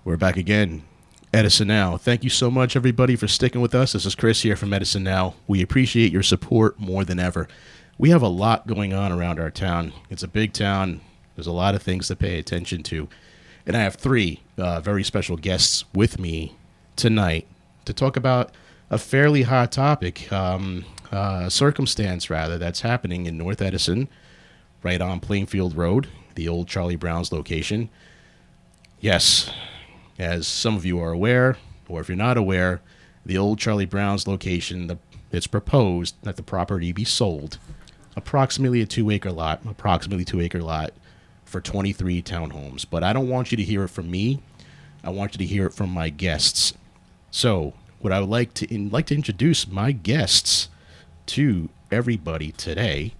We're back again. Edison Now. Thank you so much, everybody, for sticking with us. This is Chris here from Edison Now. We appreciate your support more than ever. We have a lot going on around our town. It's a big town. There's a lot of things to pay attention to. And I have three very special guests with me tonight to talk about a fairly hot topic, circumstance, rather, that's happening in North Edison, right on Plainfield Road, the old Charlie Brown's location. Yes, as some of you are aware, or if you're not aware, the old Charlie Brown's location, it's proposed that the property be sold, approximately 2 acre lot for 23 townhomes. But I don't want you to hear it from me. I want you to hear it from my guests. So what I would like to introduce my guests to everybody today.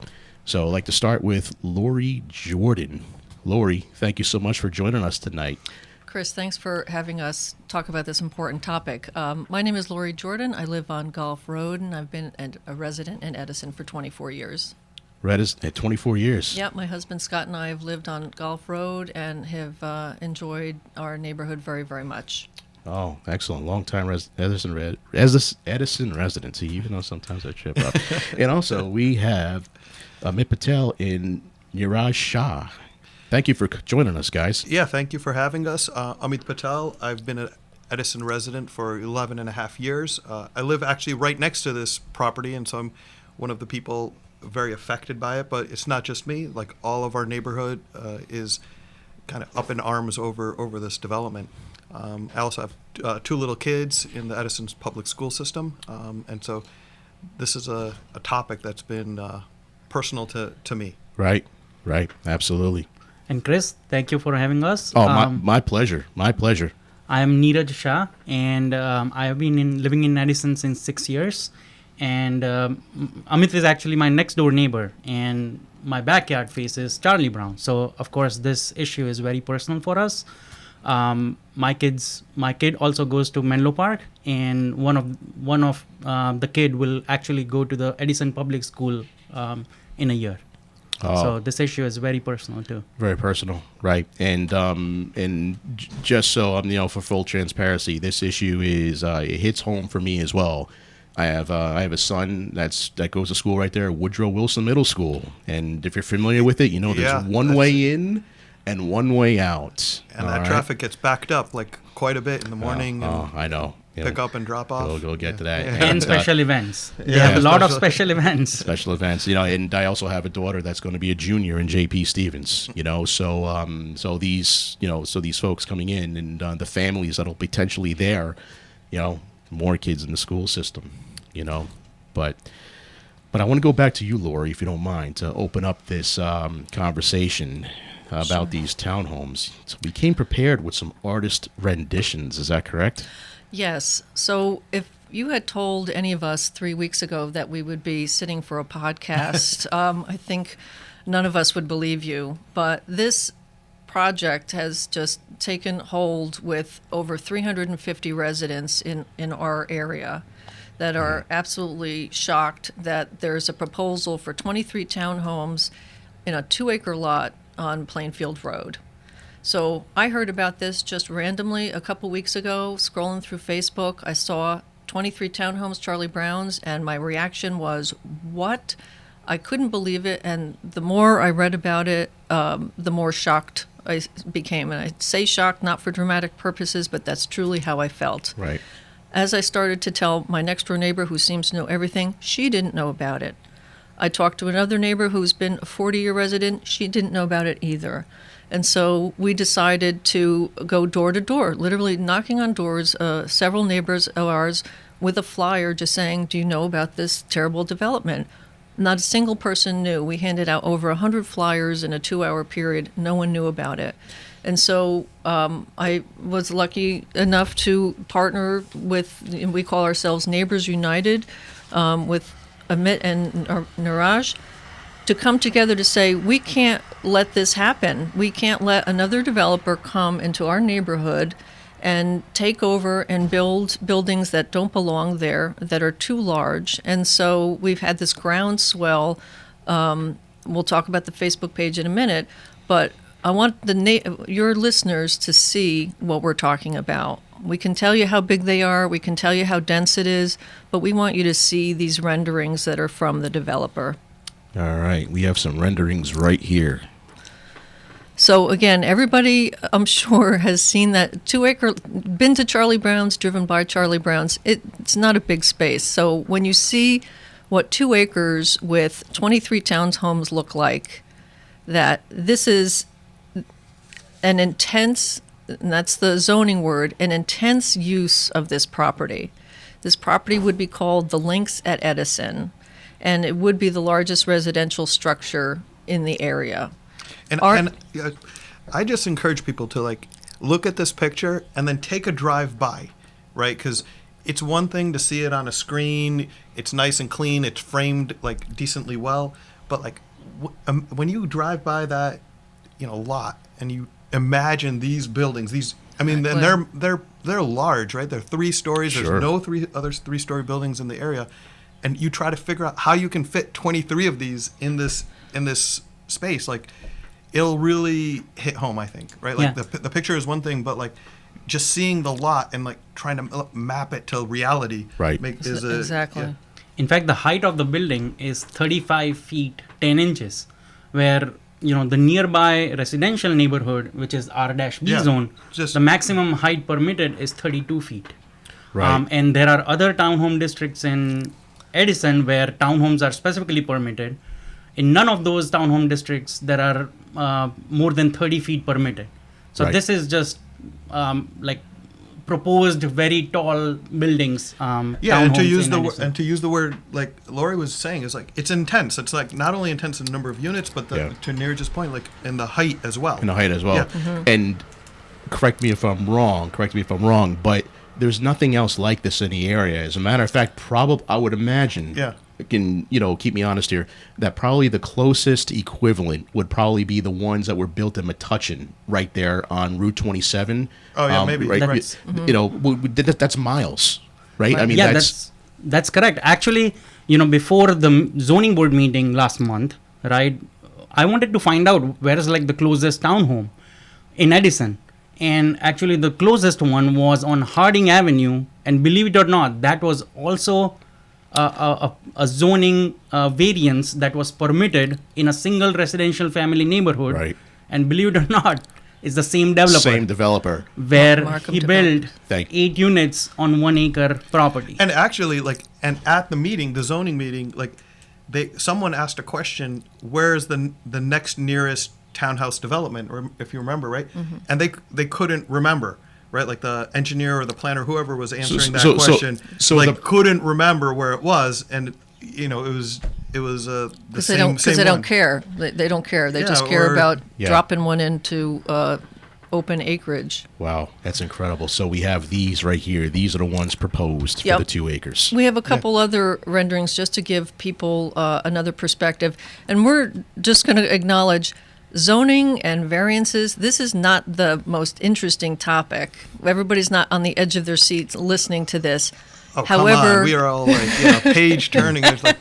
So I'd like to start with Lori Jordan. Lori, thank you so much for joining us tonight. Chris, thanks for having us talk about this important topic. My name is Lori Jordan. I live on Gulf Road, and I've been a resident in Edison for 24 years. At 24 years. Yeah, my husband Scott and I have lived on Gulf Road and have enjoyed our neighborhood very, very much. Oh, excellent. Long-time Edison residency, even though sometimes I trip up. And also, we have Amit Patel and Niraj Shah. Thank you for joining us, guys. Yeah, thank you for having us. Amit Patel. I've been an Edison resident for 11 and a half years. I live actually right next to this property, and so I'm one of the people very affected by it. But it's not just me. Like, all of our neighborhood is kind of up in arms over this development. I also have two little kids in the Edison's public school system, and so this is a topic that's been personal to me. Right, absolutely. And Chris, thank you for having us. Oh, my pleasure. My pleasure. I am Neeraj Shah, and I have been living in Edison since 6 years. And Amit is actually my next door neighbor, and my backyard faces Charlie Brown. So, of course, this issue is very personal for us. My kid also goes to Menlo Park, and one of the kid will actually go to the Edison Public School in a year. Oh. So this issue is very personal too. Very personal, right? And just so for full transparency, this issue is it hits home for me as well. I have a son that goes to school right there, Woodrow Wilson Middle School, and if you're familiar with it, there's one way in and one way out. And that traffic gets backed up like quite a bit in the morning. I know. Pick up and drop off. We'll get to that. And special events. They have a lot of special events. Special events, and I also have a daughter that's going to be a junior in J.P. Stevens, so these folks coming in and the families that'll potentially there, more kids in the school system, but I want to go back to you, Lori, if you don't mind, to open up this conversation about these townhomes. So we came prepared with some artist renditions. Is that correct? Yes. So if you had told any of us 3 weeks ago that we would be sitting for a podcast, I think none of us would believe you. But this project has just taken hold with over 350 residents in our area that are absolutely shocked that there's a proposal for 23 townhomes in a 2 acre lot on Plainfield Road. So I heard about this just randomly a couple weeks ago, scrolling through Facebook. I saw 23 townhomes, Charlie Brown's, and my reaction was, what? I couldn't believe it, and the more I read about it, the more shocked I became. And I say shocked not for dramatic purposes, but that's truly how I felt. Right. As I started to tell my next-door neighbor, who seems to know everything, she didn't know about it. I talked to another neighbor who's been a 40-year resident. She didn't know about it either. And so we decided to go door to door, literally knocking on doors, several neighbors of ours, with a flyer just saying, do you know about this terrible development? Not a single person knew. We handed out over 100 flyers in a 2-hour period. No one knew about it. And so I was lucky enough to partner with, we call ourselves Neighbors United, with Amit and Niraj, to come together to say, we can't let this happen. We can't let another developer come into our neighborhood and take over and build buildings that don't belong there, that are too large. And so we've had this groundswell. We'll talk about the Facebook page in a minute, but I want your listeners to see what we're talking about. We can tell you how big they are, we can tell you how dense it is, but we want you to see these renderings that are from the developer. All right, we have some renderings right here. So again, everybody, I'm sure, has seen that 2-acre, been to Charlie Brown's, driven by Charlie Brown's. It's not a big space. So when you see what 2 acres with 23 townhomes look like, that this is an intense, and that's the zoning word, an intense use of this property. This property would be called the Links at Edison, and it would be the largest residential structure in the area. And, I just encourage people to like look at this picture and then take a drive by, right? Because it's one thing to see it on a screen. It's nice and clean. It's framed like decently well. But like when you drive by that, lot, and you imagine these buildings, and they're large, right? They're 3 stories. Sure. There's no other 3-story buildings in the area, and you try to figure out how you can fit 23 of these in this space. Like, it'll really hit home, I think, right? Like the picture is one thing, but like just seeing the lot and like trying to map it to reality, right? Exactly. Yeah. In fact, the height of the building is 35 feet 10 inches, where the nearby residential neighborhood, which is R-B zone, the maximum height permitted is 32 feet. Right. And there are other townhome districts in Edison where townhomes are specifically permitted. In none of those townhome districts, there are more than 30 feet permitted. So Right. this is just like proposed very tall buildings. And to townhomes use in Edison. the word like Lori was saying is like it's intense. It's like not only intense in the number of units, but to Neeraj's point, like in the height as well. Yeah. And correct me if I'm wrong, but there's nothing else like this in the area. As a matter of fact, I would imagine. Yeah. Can keep me honest here, that probably the closest equivalent would probably be the ones that were built in Metuchen right there on Route 27. Oh yeah, maybe. Right. Right. That's miles, right? Right. I mean, Yeah, that's correct. Actually, before the zoning board meeting last month, right, I wanted to find out where is like the closest townhome in Edison. And actually the closest one was on Harding Avenue. And believe it or not, that was also a zoning variance that was permitted in a single residential family neighborhood. Right. And believe it or not, it's the same developer. Where Markham he built 8 units on 1 acre property. And actually, and at the meeting, the zoning meeting, someone asked a question: where's the next nearest townhouse development? Or if you remember, right? And they couldn't remember. Right, like the engineer or the planner, whoever was answering that question, couldn't remember where it was, and it was the same Because they don't one. care. They don't care. They Yeah, just care or- about Yeah. dropping one into open acreage. Wow, that's incredible. So we have these right here. These are the ones proposed Yep. for the 2 acres. We have a couple other renderings just to give people another perspective. And we're just going to acknowledge zoning and variances. This is not the most interesting topic. Everybody's not on the edge of their seats listening to this. Oh, However, come on. We are all like, page turning. There's like,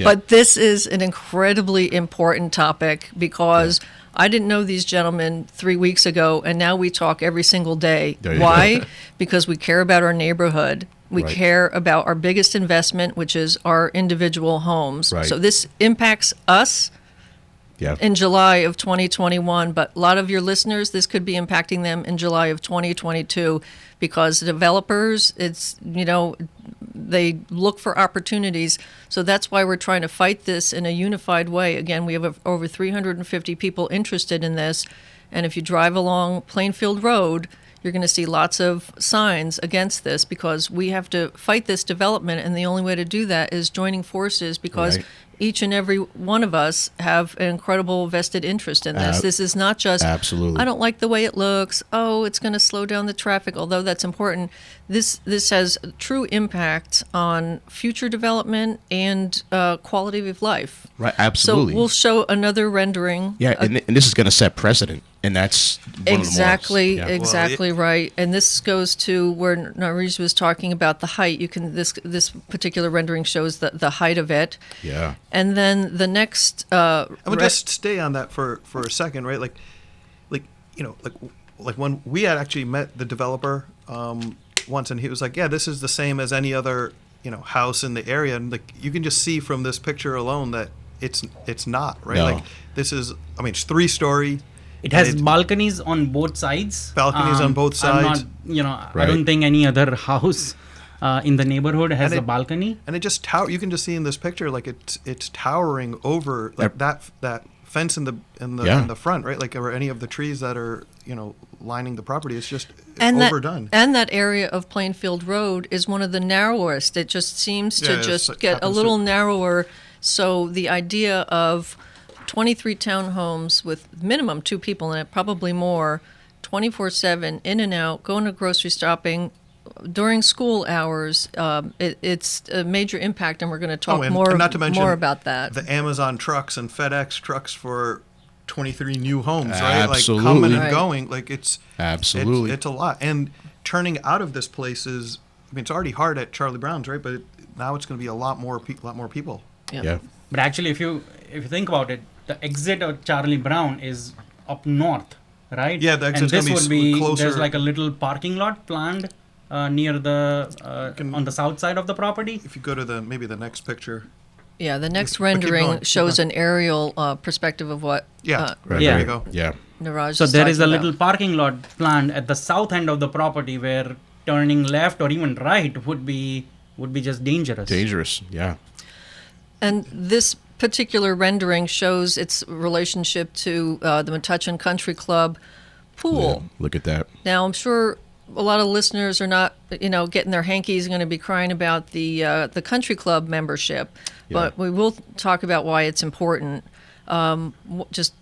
Yeah. But this is an incredibly important topic because I didn't know these gentlemen 3 weeks ago, and now we talk every single day. There you Why? go. Because we care about our neighborhood. We Right. care about our biggest investment, which is our individual homes. Right. So this impacts us Yeah. in July of 2021, but a lot of your listeners, this could be impacting them in July of 2022 because the developers, they look for opportunities. So that's why we're trying to fight this in a unified way. Again, we have over 350 people interested in this. And if you drive along Plainfield Road, you're going to see lots of signs against this because we have to fight this development. And the only way to do that is joining forces because Right. each and every one of us have an incredible vested interest in this. This is not just, Absolutely. I don't like the way it looks. Oh, it's going to slow down the traffic, although that's important. This has true impact on future development and quality of life. Right, absolutely. So we'll show another rendering. Yeah, and this is going to set precedent, and that's one Exactly, of the most, exactly right. And this goes to where Narij was talking about the height. You can this particular rendering shows the height of it. Yeah. And then the next I would just stay on that for a second, right? Like, like when we had actually met the developer once, and he was like, yeah, this is the same as any other house in the area, and like you can just see from this picture alone that it's not, right? No. Like this is, I mean, it's 3-story. It has and balconies on both sides. Balconies on both I'm sides. not, I Right. don't think any other house in the neighborhood has And a balcony. And it just you can just see in this picture, like it's towering over like that fence in the Yeah. in the front, right? Like, or any of the trees that are lining the property. It's just And overdone. that area of Plainfield Road is one of the narrowest. It just seems to Yeah, just it get a happens little to- narrower. So the idea of 23 townhomes with minimum 2 people in it, probably more, 24/7, in and out, going to grocery shopping during school hours, it's a major impact, and we're going to talk and more not to mention more about that. the Amazon trucks and FedEx trucks for 23 new homes, right? Like Absolutely. coming and Right. going, like Absolutely. it's a lot. And turning out of this place is, I mean, it's already hard at Charlie Brown's, right? But now it's going to be a lot more people. Yeah. But actually, if you think about it, the exit of Charlie Brown is up north, right? Yeah, the and exit's this gonna would be be closer. There's like a little parking lot planned near the on the south side of the property. If you go to maybe the next picture. Yeah, the next keep rendering going, keep shows going. an aerial perspective of what Yeah, Right, Yeah. there you go. Yeah. Niraj So is there is a talking little about. parking lot planned at the south end of the property where turning left or even right would be just dangerous. Dangerous. Yeah. And this particular rendering shows its relationship to the Metuchen Country Club pool. Yeah. Look at that. Now, I'm sure a lot of listeners are not, getting their hankies, going to be crying about the country club membership, but we will talk about why it's important. Just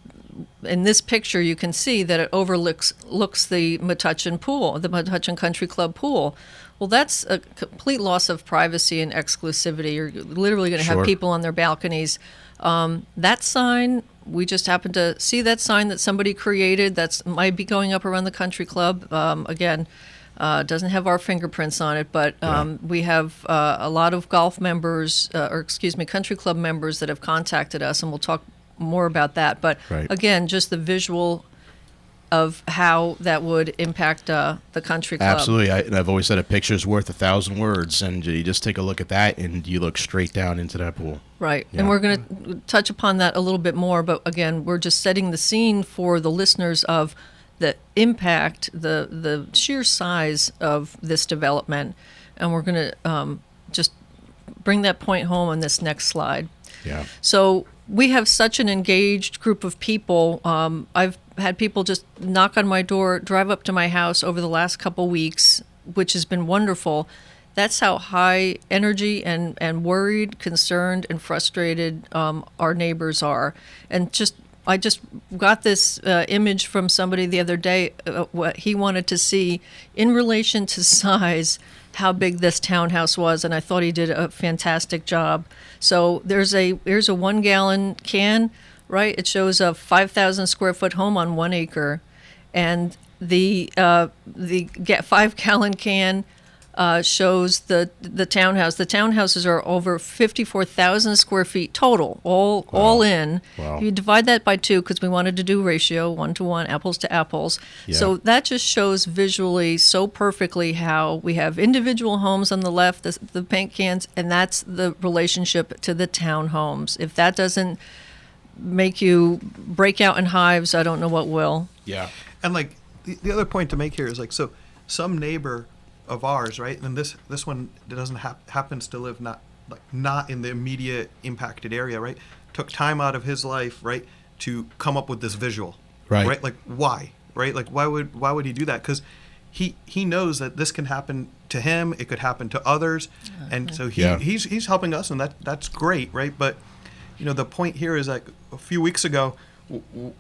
in this picture, you can see that it overlooks the Metuchen pool, the Metuchen Country Club pool. Well, that's a complete loss of privacy and exclusivity. You're literally going to have Sure. people on their balconies. That sign, we just happened to see that sign that somebody created. That's might be going up around the country club. Again, doesn't have our fingerprints on it, but we have a lot of golf members, country club members that have contacted us, and we'll talk more about that. But Right. again, just the visual of how that would impact the country club. Absolutely. And I've always said a picture's worth 1,000 words, and you just take a look at that, and you look straight down into that pool. Right. Yeah. And we're going to touch upon that a little bit more, but again, we're just setting the scene for the listeners of the impact, the sheer size of this development. And we're going to just bring that point home on this next slide. Yeah. So we have such an engaged group of people. I've had people just knock on my door, drive up to my house over the last couple weeks, which has been wonderful. That's how high energy and worried, concerned, and frustrated our neighbors are. And I just got this image from somebody the other day, what he wanted to see in relation to size, how big this townhouse was, and I thought he did a fantastic job. So here's a 1 gallon can, right? It shows a 5,000 square foot home on 1 acre, and the 5 gallon can shows the townhouse. The townhouses are over 54,000 square feet total, all in. Wow. You divide that by 2 because we wanted to do ratio 1-to-1, apples to apples. Yeah. So that just shows visually so perfectly how we have individual homes on the left, the paint cans, and that's the relationship to the townhomes. If that doesn't make you break out in hives, I don't know what will. Yeah. And like the other point to make here is like, so some neighbor of ours, right? And this one doesn't happens to live not in the immediate impacted area, right? Took time out of his life, right, to come up with this visual, Right. Like why, right? Like why would he do that? Because he knows that this can happen to him. It could happen to others, and so he's helping us, and that's great, right? But the point here is like a few weeks ago,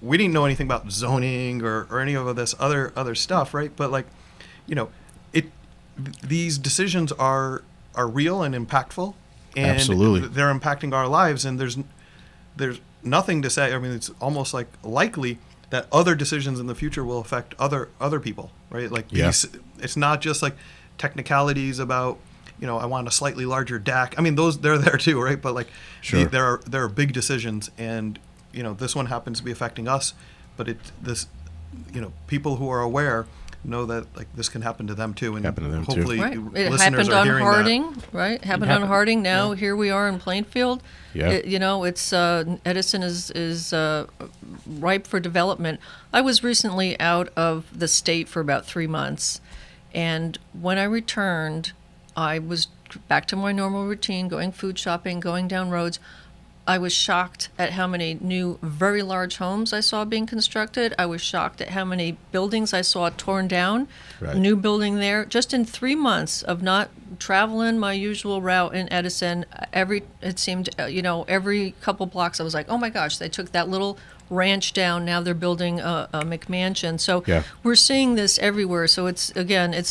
we didn't know anything about zoning or any of this other stuff, right? But like, these decisions are real and impactful, and Absolutely. they're impacting our lives, and there's nothing to say. I mean, it's almost like likely that other decisions in the future will affect other people, right? Like it's not just like technicalities about I want a slightly larger deck. I mean, they're there too, right? But like Sure. there are big decisions, and this one happens to be affecting us, but people who are aware know that like this can happen to them too, and Happen to them too. hopefully Right. It listeners happened are on hearing Harding, right? Happened on happened- Harding. Now here we are in Plainfield. Yeah. It's Edison is ripe for development. I was recently out of the state for about 3 months, and when I returned, I was back to my normal routine, going food shopping, going down roads. I was shocked at how many new, very large homes I saw being constructed. I was shocked at how many buildings I saw torn down. Right. New building there. Just in 3 months of not traveling my usual route in Edison, it seemed, every couple blocks I was like, oh my gosh, they took that little ranch down. Now they're building a McMansion. So Yeah. we're seeing this everywhere. So it's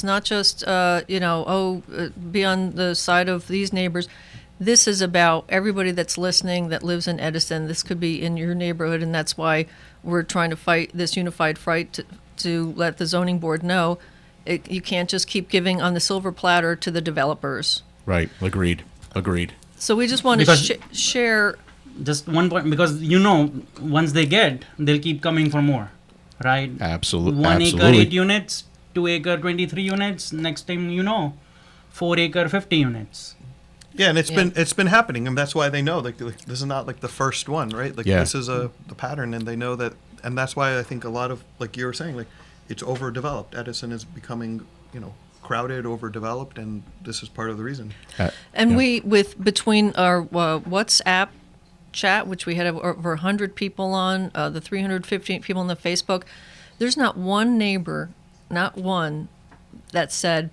not just, be on the side of these neighbors. This is about everybody that's listening that lives in Edison. This could be in your neighborhood, and that's why we're trying to fight this unified fight to let the zoning board know you can't just keep giving on the silver platter to the developers. Right. Agreed. So we just want to Because- share. Just one point, because once they get, they'll keep coming for more, right? Absolutely. 1 acre Absolutely. 8 units, 2 acre 23 units. Next time 4 acre 50 units. Yeah, and it's been happening, and that's why they know like this is not like the first one, right? Like Yeah. this is the pattern, and they know that, and that's why I think a lot of, like you were saying, like it's overdeveloped. Edison is becoming crowded, overdeveloped, and this is part of the reason. And Yeah. between our WhatsApp chat, which we had over 100 people on, the 350 people on the Facebook, there's not one neighbor, not one, that said,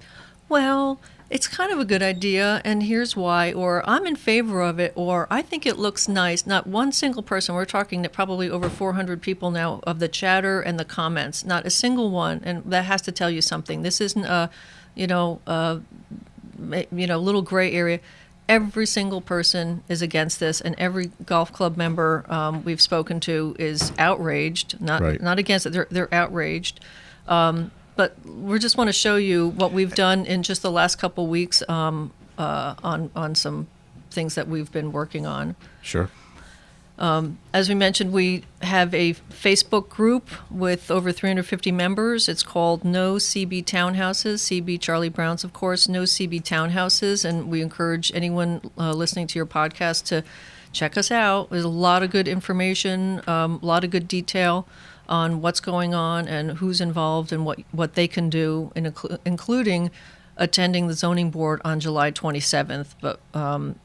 well, it's kind of a good idea, and here's why, or I'm in favor of it, or I think it looks nice. Not one single person. We're talking to probably over 400 people now of the chatter and the comments. Not a single one, and that has to tell you something. This isn't a, little gray area. Every single person is against this, and every golf club member we've spoken to is outraged. Right. Not against it. They're outraged. But we just want to show you what we've done in just the last couple weeks on some things that we've been working on. Sure. As we mentioned, we have a Facebook group with over 350 members. It's called No CB Townhouses, CB Charlie Brown's, of course, No CB Townhouses, and we encourage anyone listening to your podcast to check us out. There's a lot of good information, a lot of good detail on what's going on and who's involved and what they can do, including attending the zoning board on July 27th. But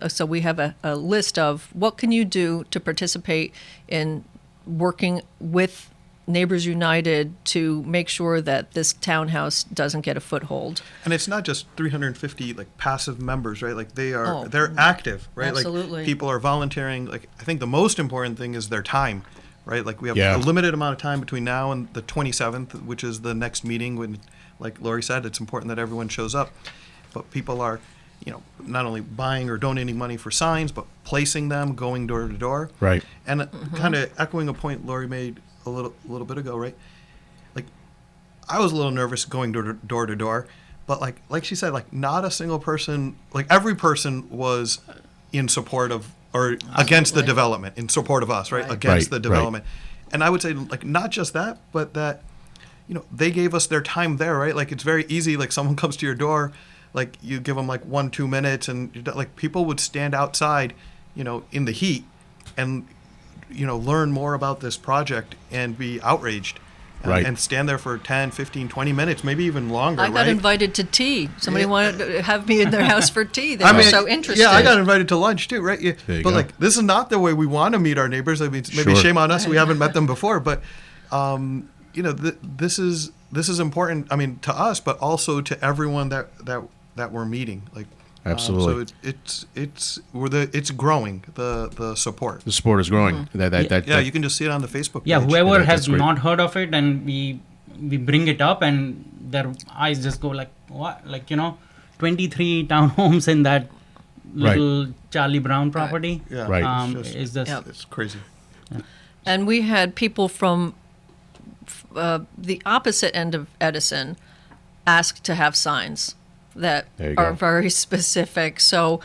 so we have a list of what can you do to participate in working with Neighbors United to make sure that this townhouse doesn't get a foothold. And it's not just 350 like passive members, right? Like Oh, they're active, right? absolutely. Like people are volunteering. Like I think the most important thing is their time, right? Like we have Yeah. a limited amount of time between now and the 27th, which is the next meeting. When, like Lori said, it's important that everyone shows up. But people are, not only buying or donating money for signs, but placing them, going door to door. Right. And kind of echoing a point Lori made a little bit ago, right? Like, I was a little nervous going door to door, but like she said, like not a single person, like every person was in support of or against the Absolutely. development, in support of us, right? Right. Against Right, the right. development. And I would say, like, not just that, but that, they gave us their time there, right? Like, it's very easy. Like, someone comes to your door, like, you give them like 1-2 minutes, and like people would stand outside, in the heat and, learn more about this project and be outraged. Right. And stand there for 10, 15, 20 minutes, maybe even longer, I got right? invited to tea. Somebody Yeah. wanted to have me in their house for tea. They were so interested. Yeah, I got invited to lunch too, right? Yeah. There you But go. like, this is not the way we want to meet our neighbors. I mean, maybe Sure. shame on us, we haven't met them before. But, this is important. I mean, to us, but also to everyone that we're meeting. Like, Absolutely. So it's growing the support. The sport is growing. Mm-hmm. Yeah, you can just see it on the Facebook Yeah, page. whoever that's has great. not heard of it, and we bring it up, and their eyes just go like, what? Like, 23 townhomes in that Right. little Charlie Brown property. Yeah, Right. It's, just, Is just Yep. it's crazy. And we had people from the opposite end of Edison ask to have signs that There you are go. very specific. So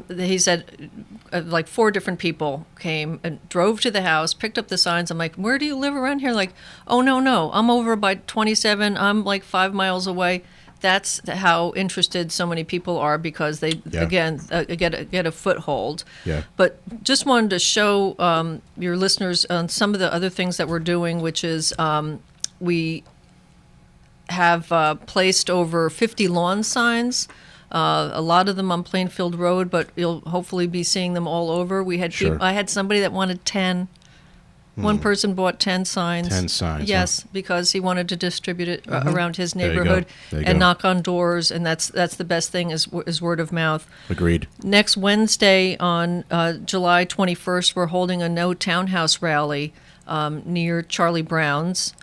He said like 4 different people came and drove to the house, picked up the signs. I'm like, where do you live around here? Like, oh, no, I'm over by 27. I'm like 5 miles away. That's how interested so many people are, because they, again, get a foothold. Yeah. But just wanted to show your listeners on some of the other things that we're doing, which is we have placed over 50 lawn signs. A lot of them on Plainfield Road, but you'll hopefully be seeing them all over. We had Sure. I had somebody that wanted 10. One person bought 10 signs. 10 signs, Yes, because he wanted to distribute it around his There you go. neighborhood There you and go. knock on doors, and that's the best thing is word of mouth. Agreed. Next Wednesday on July 21st, we're holding a no townhouse rally near Charlie Brown's.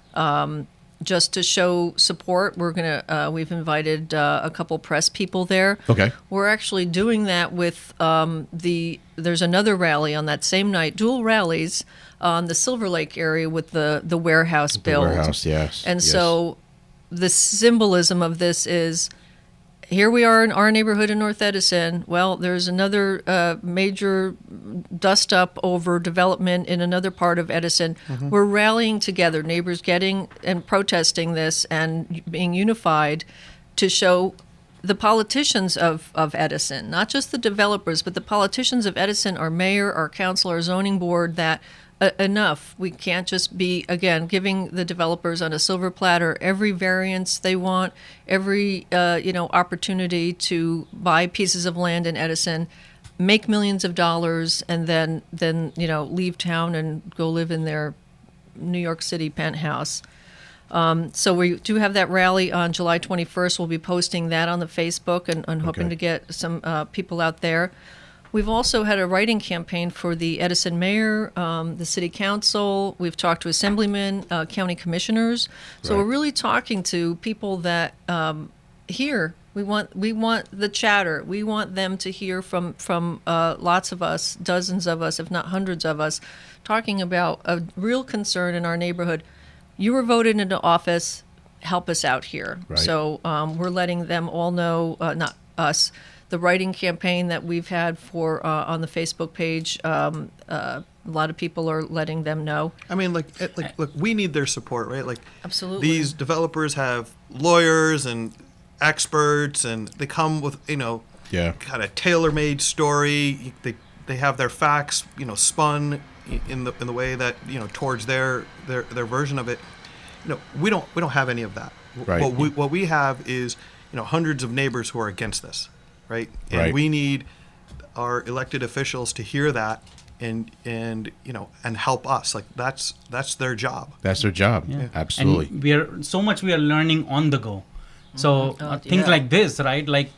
Just to show support, we've invited a couple press people there. Okay. We're actually doing that with there's another rally on that same night, dual rallies on the Silver Lake area with the warehouse build. The warehouse, yes. And yes. so the symbolism of this is, here we are in our neighborhood in North Edison. Well, there's another major dust up over development in another part of Edison. We're rallying together, neighbors getting and protesting this and being unified to show the politicians of Edison, not just the developers, but the politicians of Edison, our mayor, our council, our zoning board, that enough. We can't just be, again, giving the developers on a silver platter every variance they want, every opportunity to buy pieces of land in Edison, make millions of dollars, and then leave town and go live in their New York City penthouse. So we do have that rally on July 21st. We'll be posting that on the Facebook and hoping Okay. to get some people out there. We've also had a writing campaign for the Edison mayor, the city council. We've talked to assemblymen, county commissioners. So Right. we're really talking to people that hear. We want the chatter. We want them to hear from lots of us, dozens of us, if not hundreds of us, talking about a real concern in our neighborhood. You were voted into office. Help us out here. Right. So we're letting them all know, not us, the writing campaign that we've had for on the Facebook page. A lot of people are letting them know. I mean, look, we need their support, right? Like, Absolutely. these developers have lawyers and experts, and they come with, Yeah. kind of tailor-made story. They have their facts, spun in the way that, towards their version of it. We don't have any of that. Right. What we have is, hundreds of neighbors who are against this, right? And Right. we need our elected officials to hear that and help us. Like, that's their job. That's their job. Yeah. Absolutely. And we are learning on the go. So things yeah. like this, right? Like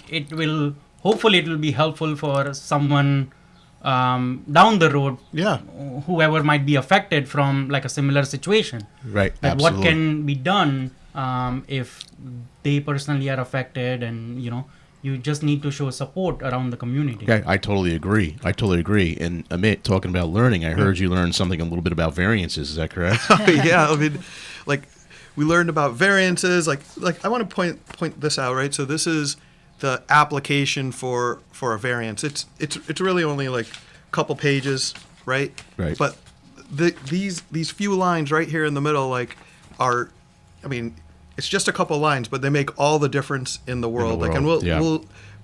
hopefully it will be helpful for someone down the road, Yeah. whoever might be affected from like a similar situation. Right. Like Absolutely. what can be done if they personally are affected, and you just need to show support around the community. Yeah, I totally agree. And Amit, talking about learning, I heard you learn something a little bit about variances. Is that correct? Yeah, I mean, like, we learned about variances. Like I want to point this out, right? So this is the application for a variance. It's really only like a couple pages, right? Right. But these few lines right here in the middle, like, are, I mean, it's just a couple lines, but they make all the difference in the world. Like, and world, yeah.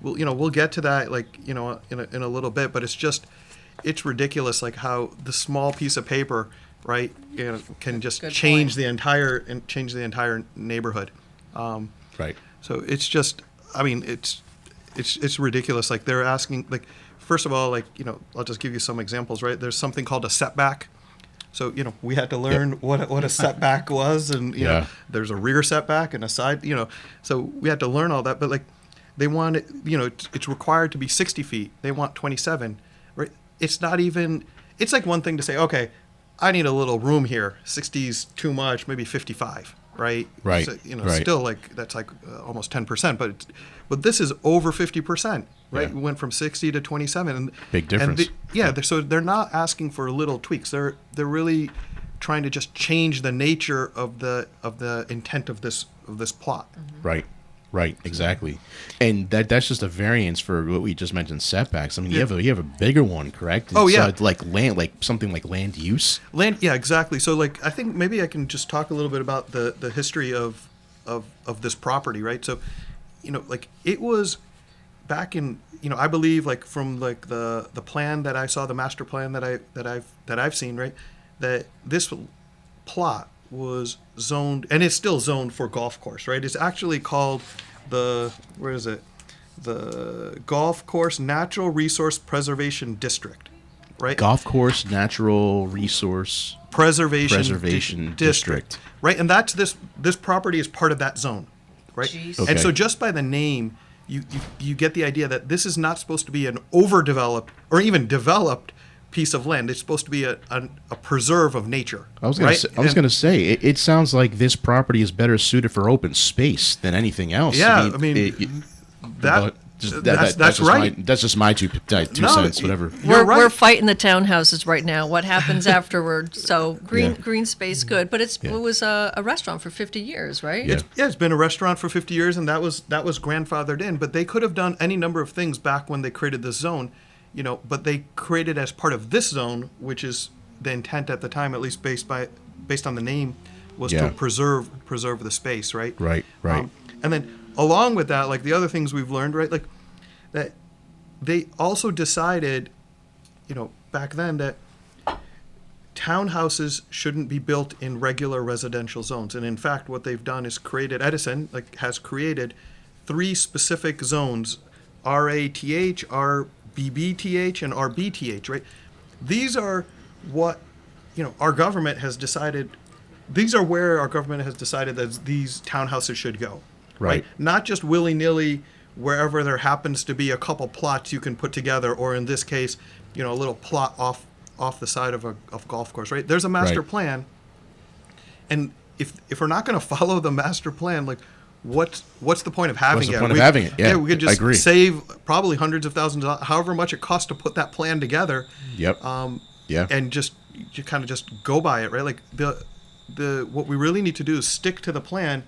we'll get to that, like, in a little bit. But it's ridiculous, like, how the small piece of paper, right, can just Good change point. the entire neighborhood. Right. So it's just, I mean, it's ridiculous. Like, they're asking, like, first of all, like, I'll just give you some examples, right? There's something called a setback. So, we had to learn what a setback was, and Yeah. there's a rear setback and a side, so we had to learn all that. But, like, they want it, it's required to be 60 feet. They want 27, right? It's not even, it's like one thing to say, okay, I need a little room here. 60's too much, maybe 55, right? Right, So, right. still, like, that's like almost 10%, but this is over 50%, right? Yeah. We went from 60 to 27, and Big difference. so they're not asking for little tweaks. They're really trying to just change the nature of the intent of this plot. Right. Right, exactly. And that's just a variance for what we just mentioned, setbacks. I mean, Yeah. you have a bigger one, correct? Oh, It's, yeah. like land, like something like land use. Land, yeah, exactly. So, like, I think maybe I can just talk a little bit about the history of this property, right? So, like, it was back in, I believe, like, from like the plan that I saw, the master plan that I've seen, right, that this plot was zoned, and it's still zoned for golf course, right? It's actually called the Golf Course Natural Resource Preservation District, right? Golf course natural resource Preservation District. right? And that's this property is part of that zone, right? Jeez. Okay. And so just by the name, you get the idea that this is not supposed to be an overdeveloped or even developed piece of land. It's supposed to be a preserve of nature. I was gonna right? say, it sounds like this property is better suited for open space than anything else. Yeah, But that's just right. that's just my two No, cents. Whatever. You're right. We're fighting the townhouses right now. What happens afterward? So Yeah. green space, good. But it Yeah. was a restaurant for 50 years, right? Yeah. It's been a restaurant for 50 years, and that was grandfathered in. But they could have done any number of things back when they created this zone, But they created as part of this zone, which is the intent at the time, at least based on the name, was Yeah. to preserve the space, right? Right. And then along with that, like the other things we've learned, right, like that they also decided, back then that townhouses shouldn't be built in regular residential zones. And in fact, what they've done is Edison has created 3 specific zones: RATH, RBBTH, and RBTH, right? These are what, our government has decided, these are where our government has decided that these townhouses should go, Right. Not just willy-nilly wherever there happens to be a couple plots you can put together, or in this case, a little plot off the side of a golf course, right? There's a master Right. plan, and if we're not going to follow the master plan, like what's the point of having What's it? the point of having it? Yeah, we could I just agree. save probably hundreds of thousands of dollars, however much it costs to put that plan together. Yep. Yeah. And you kind of just go by it, right? Like the what we really need to do is stick to the plan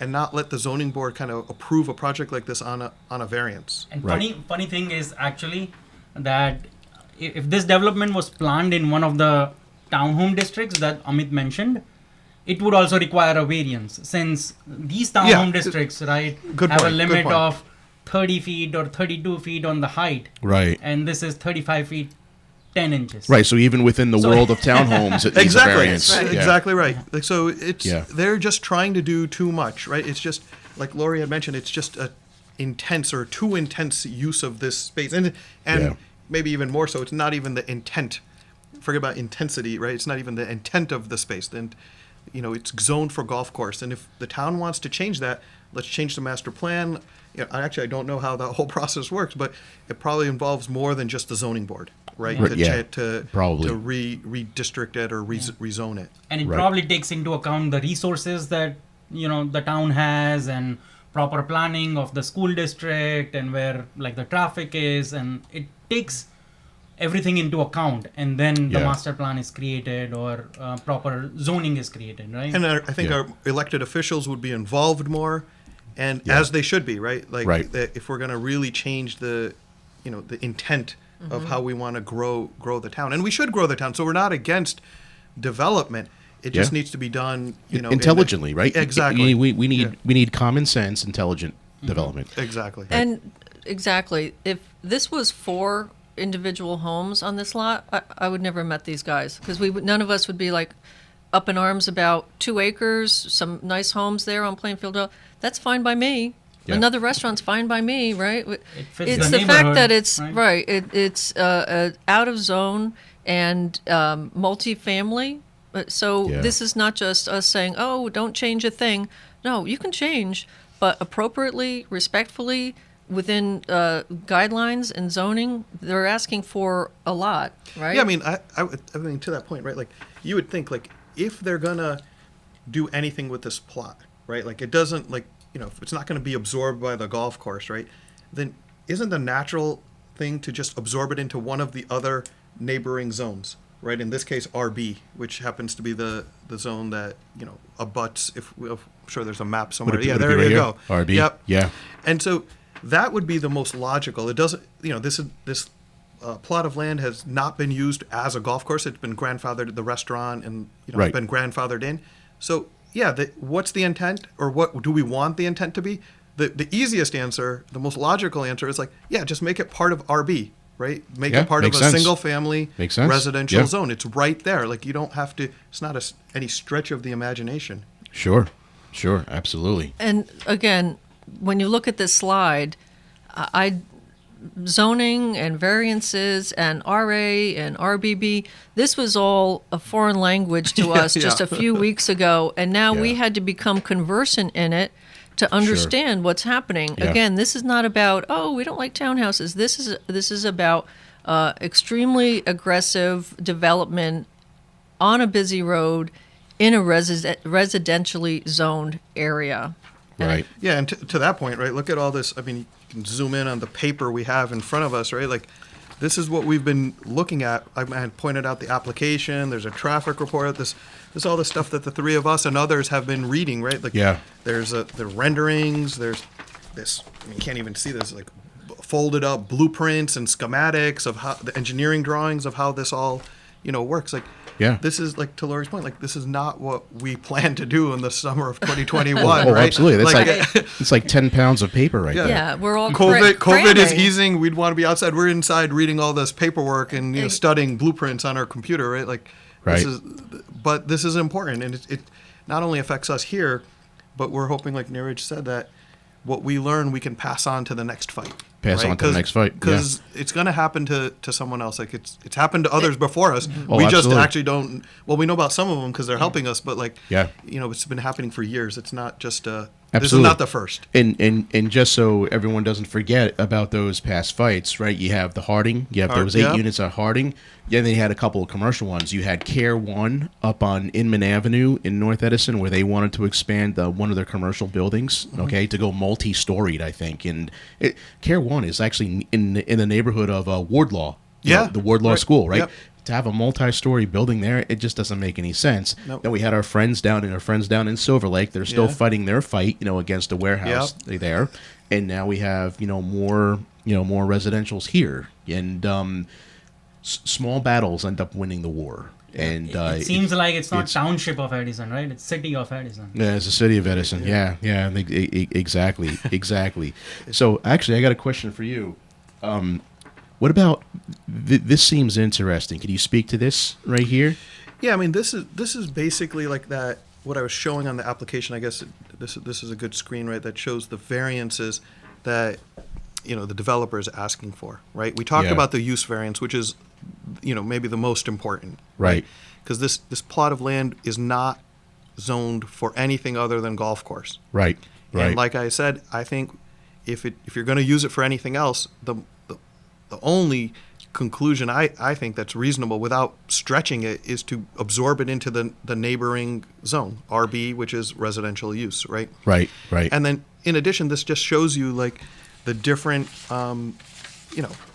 and not let the zoning board kind of approve a project like this on a variance. And Right. funny thing is actually that if this development was planned in one of the townhome districts that Amit mentioned, it would also require a variance, since these townhome districts, right, Good have point, a good limit point. of 30 feet or 32 feet on the height, Right. and this is 35 feet 10 inches. Right. So even within the So- world of townhomes, it needs a Exactly. variance. Right. Yeah. Exactly right. Like so, it's Yeah. they're just trying to do too much, right? It's just like Lori had mentioned. It's just a intense or too intense use of this space, and Yeah. maybe even more so. It's not even the intent. Forget about intensity, right? It's not even the intent of the space. Then, it's zoned for golf course, and if the town wants to change that, let's change the master plan. I don't know how that whole process works, but it probably involves more than just the zoning board, right? Right, yeah, to probably. to redistrict it or rezone it. And it Right. probably takes into account the resources that the town has, and proper planning of the school district, and where like the traffic is, and it takes everything into account, and then the Yeah. master plan is created, or proper zoning is created, right? And I think Yeah. our elected officials would be involved more, and Yeah. as they should be, right? Like, Right. if we're going to really change the intent of how we want to grow the town, and we should grow the town. So we're not against development. It just Yeah. needs to be done, in a- Intelligently, right? Exactly. We need common sense, intelligent development. Exactly. And exactly, if this was 4 individual homes on this lot, I would never have met these guys, because none of us would be like up in arms about 2 acres, some nice homes there on Plainfield Road. That's fine by me. Yeah. Another restaurant's fine by me, right? fits It's the the fact neighborhood, that it's right? right. It's out of zone and multifamily. So Yeah. this is not just us saying, "Oh, don't change a thing." No, you can change, but appropriately, respectfully, within guidelines and zoning. They're asking for a lot, right? Yeah, I mean, I mean, to that point, right? Like, you would think, like, if they're gonna do anything with this plot, right? Like, it doesn't, like, if it's not gonna be absorbed by the golf course, right? Then isn't the natural thing to just absorb it into one of the other neighboring zones, right? In this case, RB, which happens to be the zone that, abuts, I'm sure there's a map somewhere. Would it Yeah, be there right you here? go. RB? Yep. Yeah. And so that would be the most logical. It doesn't, this plot of land has not been used as a golf course. It's been grandfathered, the restaurant, and Right. it's been grandfathered in. So yeah, what's the intent, or what do we want the intent to be? The easiest answer, the most logical answer is just make it part of RB, right? Make Yeah, it part of makes a sense. single family Makes sense. residential Yeah. zone. It's right there. You don't have to. It's not any stretch of the imagination. Sure. Absolutely. And again, when you look at this slide, zoning and variances and RA and RBB, this was all a foreign language to us just yeah. a few weeks ago, and now we Yeah. had to become conversant in it to understand what's happening. Yeah. Again, this is not about, we don't like townhouses. This is about extremely aggressive development on a busy road in a residentially zoned area. Right. Yeah, and to that point, right, look at all this. I mean, you can zoom in on the paper we have in front of us, right? This is what we've been looking at. I had pointed out the application. There's a traffic report. This all the stuff that the three of us and others have been reading, right? Yeah. There's the renderings. There's this. I mean, you can't even see this. Folded up blueprints and schematics of how the engineering drawings of how this all, works. Yeah. This is to Lori's point. This is not what we plan to do in the summer of 2021. Oh, right? absolutely. That's it's like 10 pounds of paper right Yeah. there. Yeah, we're all COVID is cramming. easing. We'd want to be outside. We're inside reading all this paperwork and studying blueprints on our computer, right? Right. But this is important, and it not only affects us here, but we're hoping, like Neeraj said, that what we learn we can pass on to the next fight. Pass on to the next fight, yeah. Because it's going to happen to someone else. It's happened to others before us. Oh, We just absolutely. actually don't. Well, we know about some of them because they're helping us, but Yeah. it's been happening for years. It's not just this is Absolutely. not the first. And just so everyone doesn't forget about those past fights, right? You have the Harding. You have those 8 yeah. units at Harding. Yeah, they had a couple of commercial ones. You had Care One up on Inman Avenue in North Edison, where they wanted to expand one of their commercial buildings, okay, to go multi-storied, I think. And Care One is actually in the neighborhood of Wardlaw. You know, Yeah. the Wardlaw Right. School, right? Yep. To have a multi-story building there, it just doesn't make any sense. Nope. Then we had our friends down in Silver Lake. They're still Yeah. fighting their fight, against the warehouse there. And now we have, more residentials here. And small battles end up winning the war. And It seems like it's not township of Edison, right? It's city of Edison. yeah, it's the city of Edison. Yeah, exactly, exactly. So actually, I got a question for you. What about this? Seems interesting. Can you speak to this right here? Yeah, I mean, this is basically like that. What I was showing on the application, I guess this is a good screen, right? That shows the variances that the developer is asking for, right? We talked Yeah. about the use variance, which is maybe the most important, Right. Because this plot of land is not zoned for anything other than golf course. Right. Right. And like I said, I think if you're going to use it for anything else, the only conclusion I think that's reasonable without stretching it is to absorb it into the neighboring zone, RB, which is residential use, right? Right. Right. And then in addition, this just shows you the different,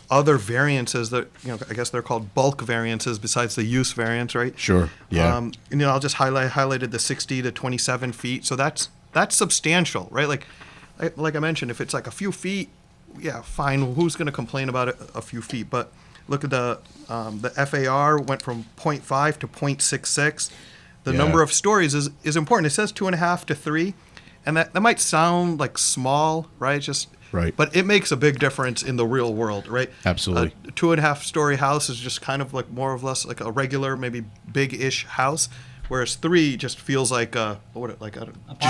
other variances that, I guess they're called bulk variances besides the use variance, right? Sure. Yeah. I'll just highlighted the 60 to 27 feet. So that's substantial, right? Like I mentioned, if it's a few feet, yeah, fine. Who's going to complain about a few feet? But look at the FAR went from 0.5 to 0.66. The Yeah. number of stories is important. It says 2.5 to 3, and that might sound like small, right? Right. But it makes a big difference in the real world, right? Absolutely. A 2.5 story house is just kind of more or less like a regular, maybe big-ish house, whereas 3 just feels like a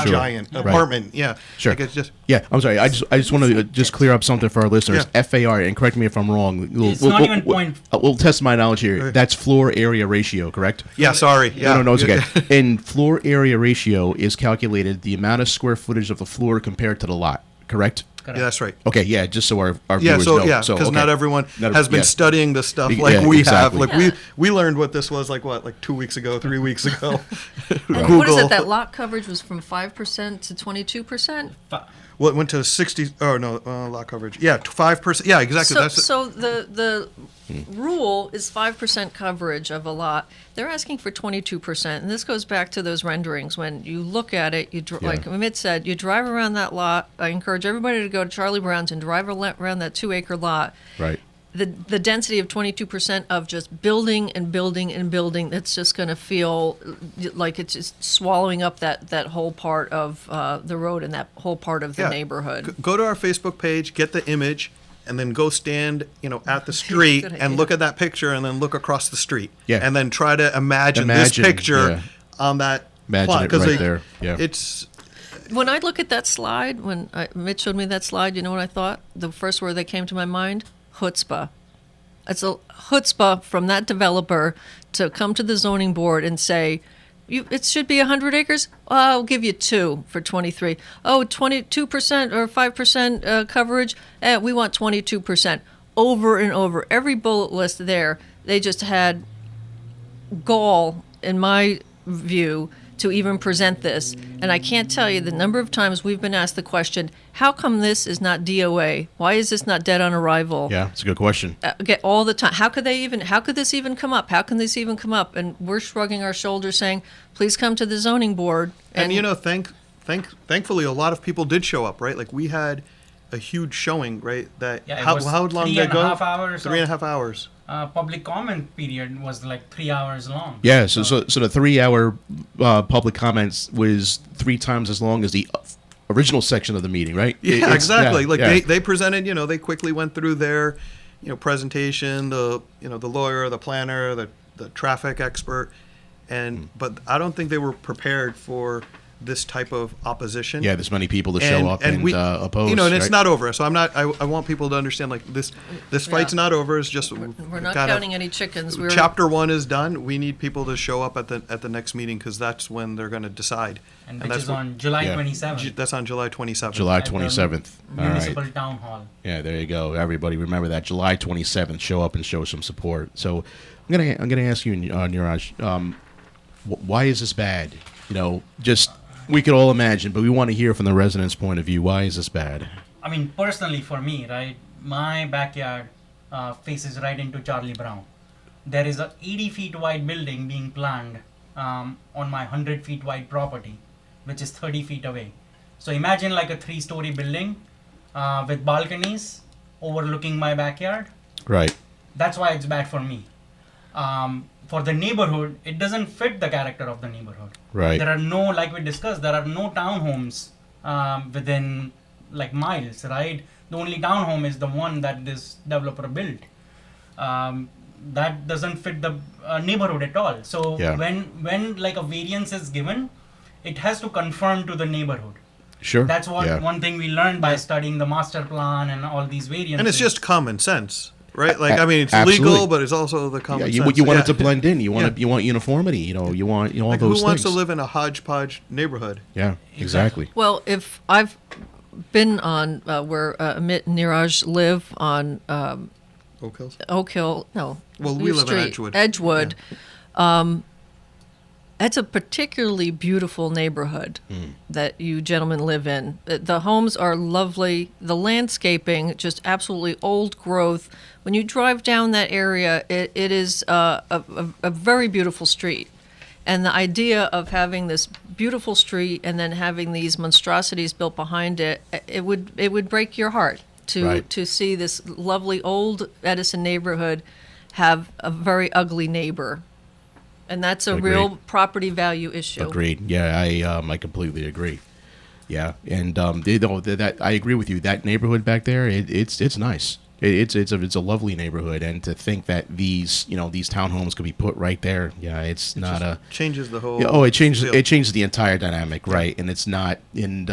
giant Right. apartment. Yeah. Sure. It's just Yeah, I'm sorry. I just want to just clear up something for our listeners. Yeah. FAR, and correct me if I'm wrong. It's not even point. We'll test my knowledge here. That's floor area ratio, correct? yeah. Sorry. Yeah. No, it's okay. And floor area ratio is calculated the amount of square footage of the floor compared to the lot, correct? Yeah, that's right. Okay, yeah, just so our Yeah, viewers so know. yeah, because okay. not everyone Not- has been yeah. studying this stuff Yeah, like we exactly. have. Yeah. We learned what this was 2 weeks ago, 3 weeks ago. And what is it? That lot coverage was from 5% to 22%. Well, it went to 60. Oh no, lot coverage. Yeah, 5%. Yeah, exactly. So, That's so the rule is 5% coverage of a lot. They're asking for 22%, and this goes back to those renderings. When you look at it, like Amit said, you drive around that lot. I encourage everybody to go to Charlie Brown's and drive around that 2-acre lot. Right. The density of 22% of just building and building and building, that's just going to feel like it's just swallowing up that whole part of the road and that whole part of the neighborhood. Go to our Facebook page, get the image, and then go stand, at the street Good and idea. look at that picture, and then look across the street. Yeah. And then try to imagine this picture on that Imagine plot. it 'Cause, right there. Yeah. It's When I look at that slide, when Mitch showed me that slide, you know what I thought? The first word that came to my mind? Chutzpah. It's a chutzpah from that developer to come to the zoning board and say, it should be 100 acres? I'll give you 2 for 23. Oh, 22% or 5% coverage? We want 22%. Over and over. Every bullet list there, they just had gall, in my view, to even present this. And I can't tell you the number of times we've been asked the question, how come this is not DOA? Why is this not dead on arrival? Yeah, it's a good question. Get all the time. How could this even come up? How can this even come up? And we're shrugging our shoulders saying, please come to the zoning board. and thankfully a lot of people did show up, right? Like we had a huge showing, right? That Yeah, it how was long did 3.5 it go? hours 3.5 hours. Public comment period was like 3 hours long. Yeah, so the 3-hour public comments was 3 times as long as the original section of the meeting, right? Yeah, exactly. Yeah. They presented, they quickly went through their, presentation, the lawyer, the planner, the traffic expert, but I don't think they were prepared for this type of opposition. Yeah, there's many people to show up and oppose. And it's right? not over. So I want people to understand, like, this fight's not over. It's just We're not counting any chickens. Chapter 1 is done. We need people to show up at the next meeting because that's when they're going to decide. And that's which is what- on July Yeah. 27th. That's on July 27th. July at the 27th. All Municipal right. Town Hall. Yeah, there you go. Everybody remember that. July 27th. Show up and show some support. So I'm gonna ask you, Niraj, why is this bad? Just we could all imagine, but we want to hear from the residents' point of view. Why is this bad? I mean, personally for me, right, my backyard faces right into Charlie Brown. There is a 80 feet wide building being planned on my 100 feet wide property, which is 30 feet away. So imagine like a 3-story building with balconies overlooking my backyard. Right. That's why it's bad for me. For the neighborhood, it doesn't fit the character of the neighborhood. Right. There are no, like we discussed, there are no townhomes within like miles, right? The only townhome is the one that this developer built. That doesn't fit the neighborhood at all. So Yeah. when like a variance is given, it has to conform to the neighborhood. Sure. That's what Yeah. one thing we learned by studying the master plan and all these variances. And it's just common sense, right? Like, I mean, it's Absolutely. legal, but it's also the Yeah, common you sense. want Yeah. it to blend in. You want Yeah. you want uniformity. You want all Like, those who wants things. to live in a hodgepodge neighborhood? Yeah, exactly. Well, if I've been on where Amit and Niraj live on Oak Hills? Oak Hill, no. Well, we New live in Street, Edgewood. Edgewood. It's a particularly beautiful neighborhood that you gentlemen live in. The homes are lovely. The landscaping, just absolutely old growth. When you drive down that area, it is a very beautiful street. And the idea of having this beautiful street and then having these monstrosities built behind it, it would break your heart Right. to see this lovely old Edison neighborhood have a very ugly neighbor. And that's a Agreed. real property value issue. Agreed. Yeah, I completely agree. Yeah, and that I agree with you. That neighborhood back there, it's nice. It's a lovely neighborhood, and to think that these townhomes could be put right there, yeah, it's not a. Changes the whole. Yeah, oh, it changes feel. it changes the entire dynamic, right? And it's not in.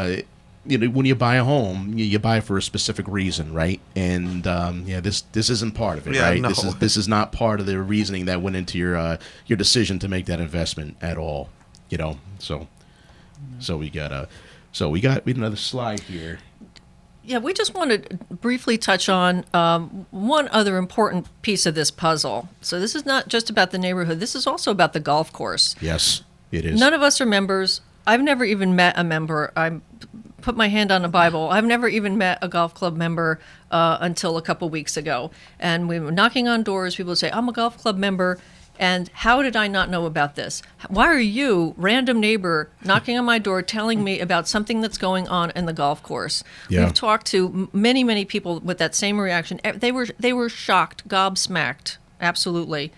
When you buy a home, you buy for a specific reason, right? And this isn't part of it, Yeah, right? no. This is not part of the reasoning that went into your decision to make that investment at all. So we got another slide here. Yeah, we just want to briefly touch on one other important piece of this puzzle. So this is not just about the neighborhood. This is also about the golf course. Yes, it is. None of us are members. I've never even met a member. I'm put my hand on the Bible. I've never even met a golf club member until a couple weeks ago. And we were knocking on doors. People would say, I'm a golf club member. And how did I not know about this? Why are you, random neighbor, knocking on my door telling me about something that's going on in the golf course? Yeah. We've talked to many, many people with that same reaction. They were shocked, gobsmacked, absolutely.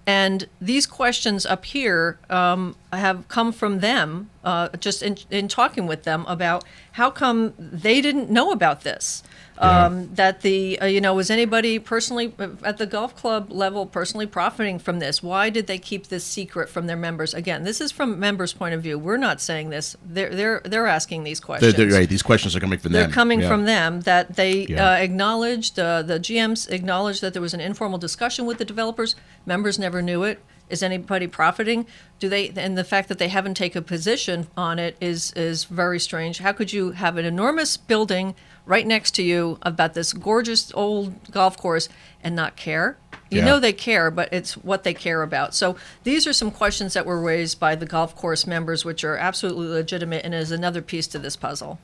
And these questions up here have come from them, just in talking with them about how come they didn't know about this. That was anybody personally at the golf club level personally profiting from this? Why did they keep this secret from their members? Again, this is from members' point of view. We're not saying this. They're asking these questions. Right. These questions are coming from them. They're coming Yeah. from them. That they Yeah. acknowledged the GMs acknowledged that there was an informal discussion with the developers. Members never knew it. Is anybody profiting? Do they? And the fact that they haven't taken a position on it is very strange. How could you have an enormous building right next to you about this gorgeous old golf course and not care? You Yeah. know they care, but it's what they care about. So these are some questions that were raised by the golf course members, which are absolutely legitimate and is another piece to this puzzle.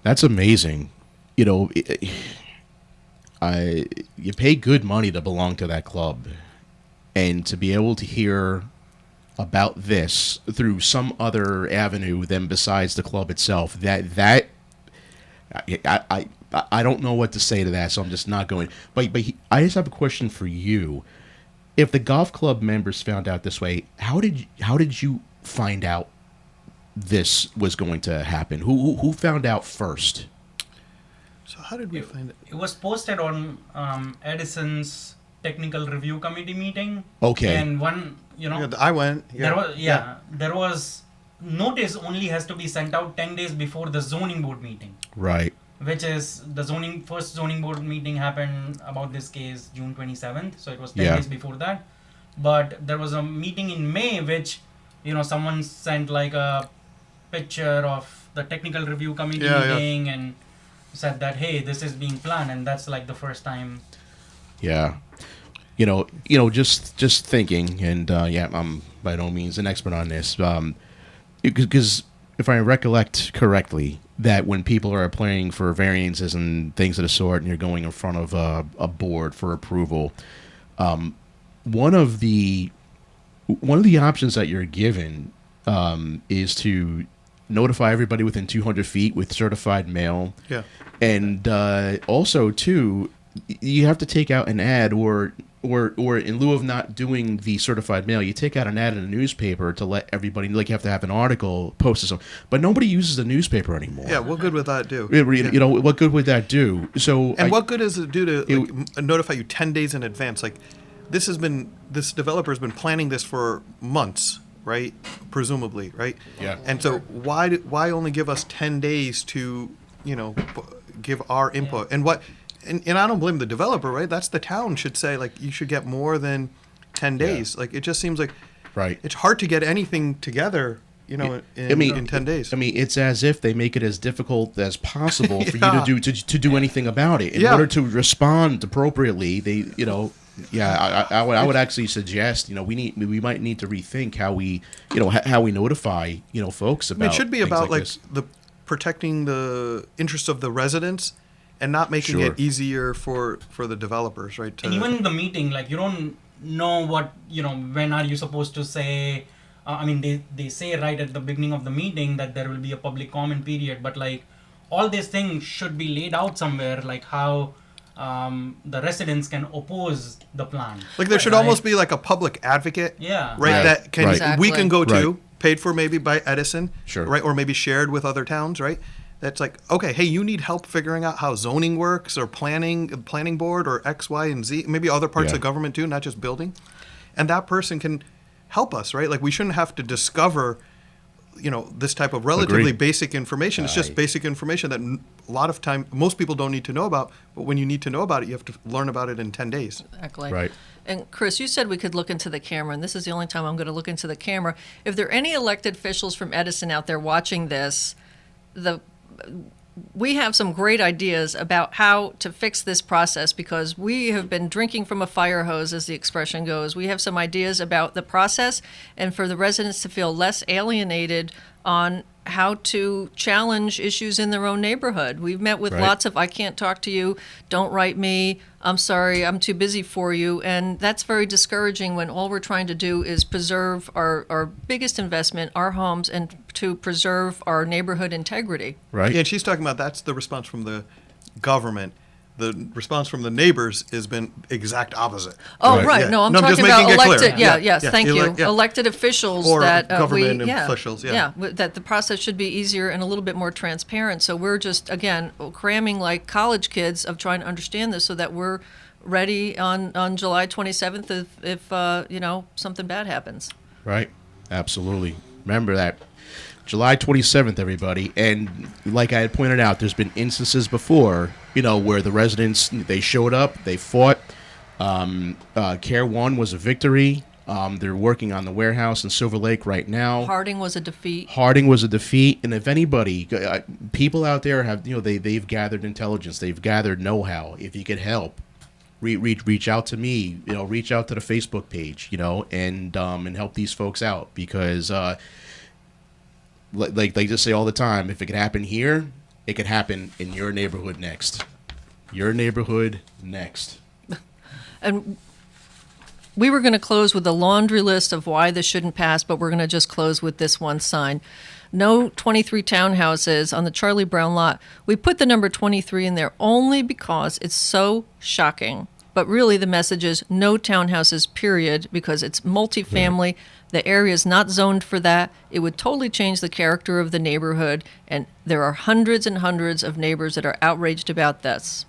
That's amazing. You pay good money to belong to that club, and to be able to hear about this through some other avenue than besides the club itself, I don't know what to say to that, so I'm just not going. But I just have a question for you. If the golf club members found out this way, how did you find out this was going to happen? Who found out first? So how did we find it? It was posted on Edison's technical review committee meeting. Okay. And one, I went. there was notice only has to be sent out 10 days before the zoning board meeting, Right. which is the first zoning board meeting happened about this case June 27th. So it was 10 days before that. But there was a meeting in May, which, someone sent like a picture of the technical review committee meeting and said that, hey, this is being planned. And that's like the first time. Yeah. Just thinking, and I'm by no means an expert on this, because if I recollect correctly, that when people are applying for variances and things of the sort, and you're going in front of a board for approval, one of the options that you're given is to notify everybody within 200 feet with certified mail. Yeah. And also, too, you have to take out an ad, or in lieu of not doing the certified mail, you take out an ad in a newspaper to let everybody, like you have to have an article posted. But nobody uses the newspaper annianymore. Yeah, what good would that do? What good would that do? So, what good does it do to notify you 10 days in advance? Like, this developer's been planning this for months, right? Presumably, right? Yeah. And so why only give us 10 days to, give our input? And I don't blame the developer, right? That's the town should say, like, you should get more than 10 days. Yeah. Like, it just seems like Right. it's hard to get anything together, in 10 days. I mean, it's as if they make it as difficult as possible for you to do anything about it. In order to respond appropriately, I would actually suggest, we might need to rethink how we notify, folks about. I mean, it should be things about like this. the protecting the interests of the residents and not making Sure. it easier for the developers, right? And even the meeting, like, you don't know what, when are you supposed to say, they say right at the beginning of the meeting that there will be a public comment period, but like all these things should be laid out somewhere, like how the residents can oppose the plan. Like, there should almost be like a public advocate, Yeah. right? Right. That can Right. we can go to, Right. paid for maybe by Edison, Sure. right? Or maybe shared with other towns, right? That's like, okay, hey, you need help figuring out how zoning works, or planning board, or X, Y, and Z, maybe other parts Yeah. of government too, not just building. And that person can help us, right? Like, we shouldn't have to discover, this type of relatively Agreed. basic information. It's just basic information that a lot of time most people don't need to know about. But when you need to know about it, you have to learn about it in 10 days. Exactly. Right. And Chris, you said we could look into the camera, and this is the only time I'm going to look into the camera. If there are any elected officials from Edison out there watching this, we have some great ideas about how to fix this process, because we have been drinking from a fire hose, as the expression goes. We have some ideas about the process, and for the residents to feel less alienated on how to challenge issues in their own neighborhood. We've met with Right. lots of, I can't talk to you, don't write me, I'm sorry, I'm too busy for you. And that's very discouraging when all we're trying to do is preserve our biggest investment, our homes, and to preserve our neighborhood integrity. Right? Yeah, and she's talking about that's the response from the government. The response from the neighbors has been exact opposite. Oh, Right. right. Yeah. No, I'm No, I'm just talking about making it clear. elected. Yeah. Yes, Yeah. thank you. Yeah. Elected officials Or that government we, yeah, officials, yeah. that the process should be easier and a little bit more transparent. So we're just again cramming like college kids of trying to understand this so that we're ready on July 27th if something bad happens. Right. Absolutely. Remember that. July 27th, everybody. And like I had pointed out, there's been instances before, where the residents, they showed up, they fought. Care One was a victory. They're working on the warehouse in Silver Lake right now. Harding was a defeat. Harding was a defeat. And if anybody, people out there have, they've gathered intelligence, they've gathered know-how. If you could help, reach out to me, reach out to the Facebook page, and help these folks out because, like they just say all the time, if it could happen here, it could happen in your neighborhood next. Your neighborhood next. And we were going to close with a laundry list of why this shouldn't pass, but we're going to just close with this one sign. No 23 townhouses on the Charlie Brown lot. We put the number 23 in there only because it's so shocking. But really the message is no townhouses, period, because it's multifamily. The area is not zoned for that. It would totally change the character of the neighborhood. And there are hundreds and hundreds of neighbors that are outraged about this.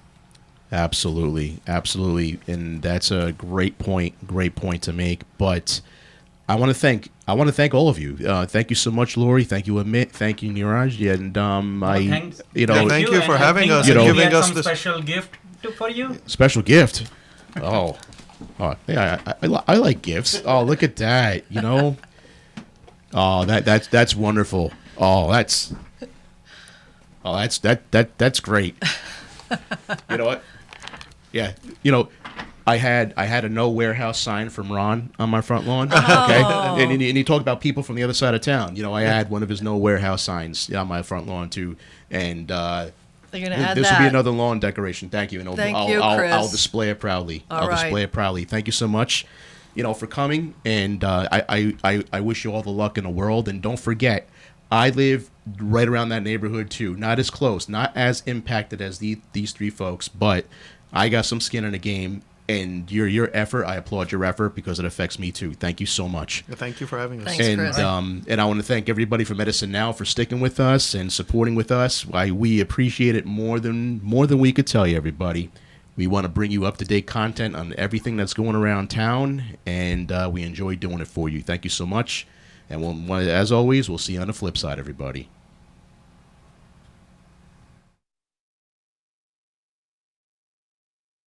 Absolutely, absolutely, and that's a great point to make. But I want to thank all of you. Thank you so much, Lori. Thank you, Amit. Thank you, Niraj. And Thanks. Thank you for and I having think us and we giving had us some this- special gift for you. special gift. Oh, yeah, I like gifts. Oh, look at that. Oh, that's wonderful. That's great. You know what? Yeah, I had a no warehouse sign from Ron on my front lawn. Okay, and he talked about people from the other side of town. I had one of his no warehouse signs on my front lawn too, and They're going to add this that. will be another lawn decoration. Thank you, and Thank I'll, you, I'll, Chris. I'll display it proudly. All I'll right. display it proudly. Thank you so much, for coming, and I wish you all the luck in the world. And don't forget, I live right around that neighborhood too. Not as close, not as impacted as these three folks, but I got some skin in the game. And your effort, I applaud your effort because it affects me too. Thank you so much. Thank you for having us. Thanks, And Chris. and I want to thank everybody from Edison Now for sticking with us and supporting with us. We appreciate it more than we could tell you, everybody. We want to bring you up to date content on everything that's going around town, and we enjoy doing it for you. Thank you so much. And as always, we'll see you on the flip side, everybody.